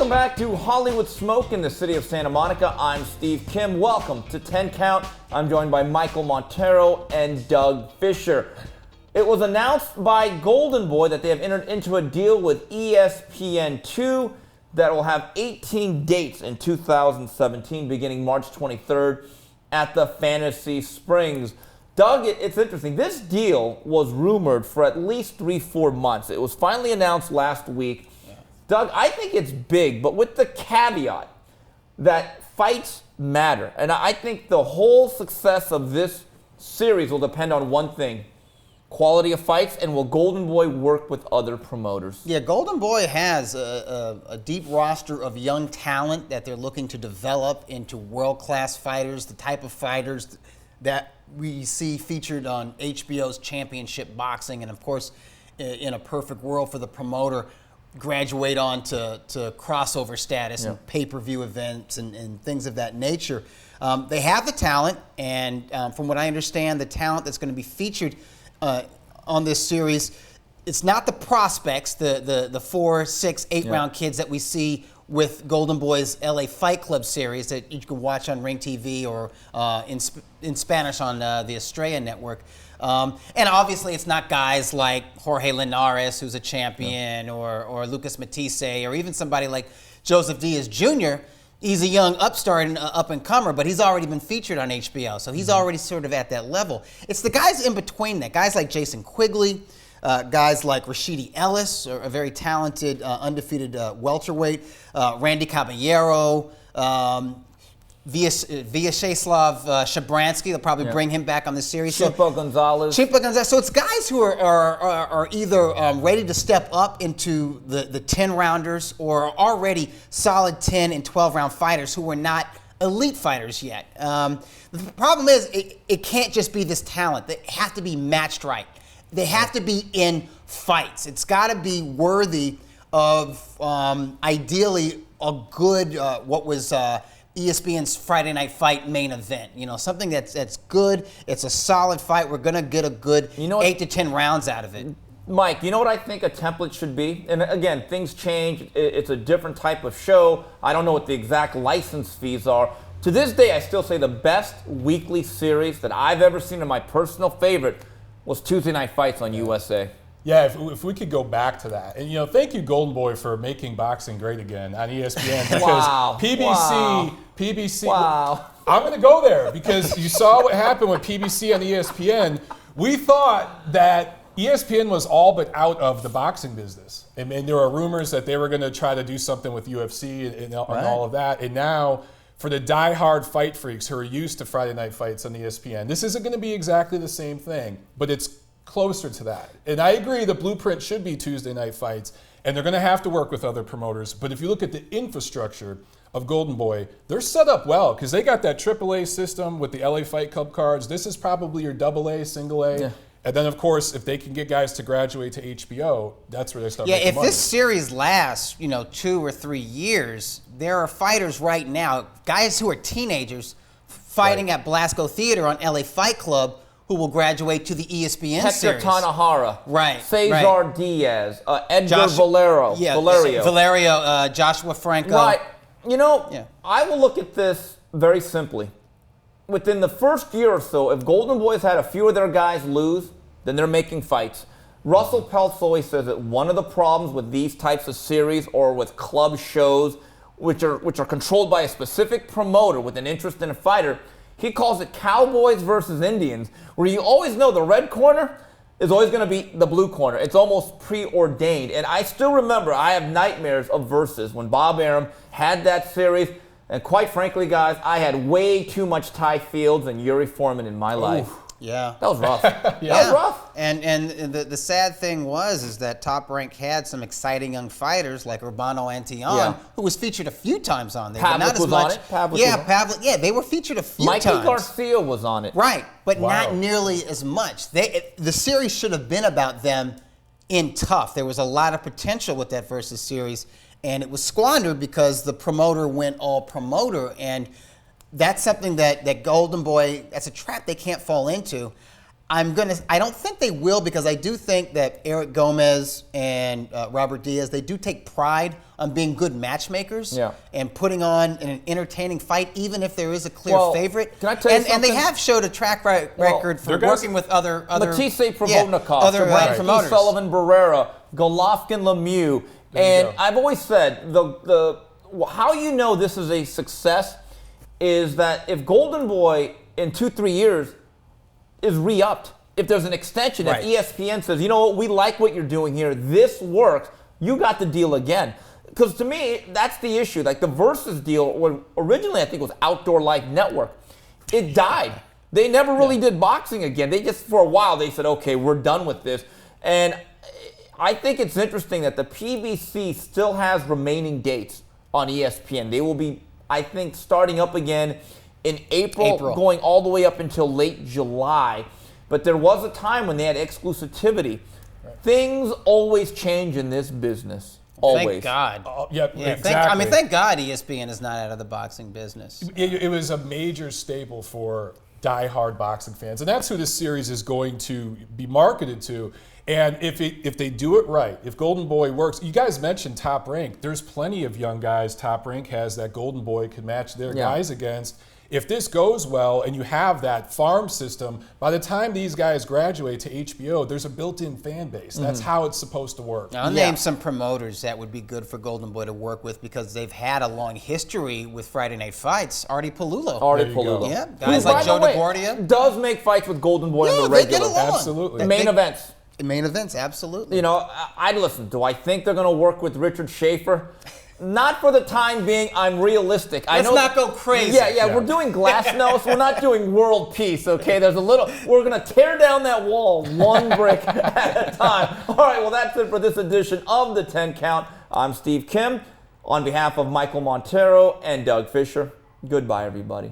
Welcome back to Hollywood Smoke in the city of Santa Monica. I'm Steve Kim. Welcome to 10 Count. I'm joined by Michael Montero and Doug Fischer. It was announced by Goldenboy that they have entered into a deal with ESPN2 that will have 18 dates in 2017, beginning March 23rd at the Fantasy Springs. Doug, it's interesting. This deal was rumored for at least 3-4 months. It was finally announced last week. Doug, I think it's big, but with the caveat that fights matter. And I think the whole success of this series will depend on one thing: quality of fights, and will Goldenboy work with other promoters? Yeah, Goldenboy has a deep roster of young talent that they're looking to develop into world-class fighters, the type of fighters that we see featured on HBO's Championship Boxing, and of course, in a perfect world for the promoter, graduate on to crossover status and pay-per-view events and things of that nature. They have the talent, and from what I understand, the talent that's going to be featured on this series, it's not the prospects, the 4, 6, 8-round kids that we see with Goldenboy's LA Fight Club series that you can watch on Ring TV or in Spanish on the Estrella Network. And obviously it's not guys like Jorge Linares, who's a champion, or Lucas Matisse, or even somebody like Joseph Diaz Jr. He's a young upstart and up-and-comer, but he's already been featured on HBO, so he's already sort of at that level. It's the guys in between that, guys like Jason Quigley, guys like Rashidi Ellis, a very talented, undefeated welterweight, Randy Caballero, Vyacheslav Shabransky. They'll probably bring him back on the series. Chipo Gonzalez. So it's guys who are either ready to step up into the 10-rounders or are already solid 10 and 12-round fighters who are not elite fighters yet. The problem is it can't just be this talent. They have to be matched right. They have to be in fights. It's got to be worthy of ideally a good what was ESPN's Friday Night Fight main event. You know, something that's good. It's a solid fight. We're gonna get a good 8 to 10 rounds out of it. Mike, you know what I think a template should be? And again, things change. It's a different type of show. I don't know what the exact license fees are. To this day, I still say the best weekly series that I've ever seen, and my personal favorite, was Tuesday Night Fights on USA. Yeah, if we could go back to that. And, thank you, Goldenboy, for making boxing great again on ESPN. Because PBC, I'm going to go there because you saw what happened with PBC on ESPN. We thought that ESPN was all but out of the boxing business. And there were rumors that they were going to try to do something with UFC and all of that. And now, for the diehard fight freaks who are used to Friday Night Fights on ESPN, this isn't going to be exactly the same thing, but it's closer to that. And I agree the blueprint should be Tuesday Night Fights, and they're going to have to work with other promoters. But if you look at the infrastructure of Goldenboy, they're set up well because they got that AAA system with the LA Fight Club cards. This is probably your AA, single A. Yeah. And then, of course, if they can get guys to graduate to HBO, that's where they start making money. Yeah, if this series lasts, 2 or 3 years, there are fighters right now, guys who are teenagers, fighting at Blasco Theater on LA Fight Club, who will graduate to the ESPN series. Hector Tanahara. Right. Cesar Diaz. Edgar Valerio. Joshua Franco. Right. I will look at this very simply. Within the first year or so, if Goldenboy's had a few of their guys lose, then they're making fights. Russell Peltz always says that one of the problems with these types of series or with club shows, which are controlled by a specific promoter with an interest in a fighter, he calls it Cowboys versus Indians, where you always know the red corner is always going to be the blue corner. It's almost preordained. And I still remember, I have nightmares of Versus when Bob Arum had that series. And quite frankly, guys, I had way too much Ty Fields and Yuri Foreman in my life. Yeah. That was rough. That was rough. And the sad thing is that Top Rank had some exciting young fighters like Urbano Antion, who was featured a few times on there. Pavlik not as was much. on it. Pavlik. Yeah, they were featured a few times. Mikey Garcia was on it. Right, but not nearly as much. The series should have been about them in tough. There was a lot of potential with that Versus series, and it was squandered because the promoter went all promoter, and that's something that Goldenboy, that's a trap they can't fall into. I don't think they will, because I do think that Eric Gomez and Robert Diaz, they do take pride on being good matchmakers and putting on an entertaining fight, even if there is a clear favorite. Can I tell you something? And they have showed a track record for working with other Matisse Provodnikov, other promoters. Sullivan Barrera, Golovkin Lemieux. And I've always said, how you know this is a success is that if Golden Boy in 2-3 years is re-upped, if there's an extension, if ESPN says, you know what, we like what you're doing here, this works, you got the deal again. Because to me, that's the issue. Like the Versus deal, originally I think it was Outdoor Life Network. It died. They never really did boxing again. They just, for a while, they said, okay, we're done with this. And I think it's interesting that the PBC still has remaining dates on ESPN. They will be, I think, starting up again in April, going all the way up until late July. But there was a time when they had exclusivity. Things always change in this business. Always. Thank God. Exactly. Thank God ESPN is not out of the boxing business. It was a major staple for diehard boxing fans. And that's who this series is going to be marketed to. And if they do it right, if Golden Boy works, you guys mentioned Top Rank. There's plenty of young guys Top Rank has that Golden Boy could match their guys against. If this goes well and you have that farm system, by the time these guys graduate to HBO, there's a built-in fan base. That's how it's supposed to work. I'll name some promoters that would be good for Golden Boy to work with, because they've had a long history with Friday Night Fights. Artie Palullo. Yeah, guys like Joe DeGuardia. Does make fights with Golden Boy in the regular. They get along. Absolutely. The main events. Main events, absolutely. You know, I'd listen. Do I think they're going to work with Richard Schaefer? Not for the time being. I'm realistic. Let's not go crazy. Yeah, we're doing glasnost. We're not doing world peace, okay? We're going to tear down that wall one brick at a time. All right, well, that's it for this edition of the 10 Count. I'm Steve Kim. On behalf of Michael Montero and Doug Fischer, goodbye, everybody.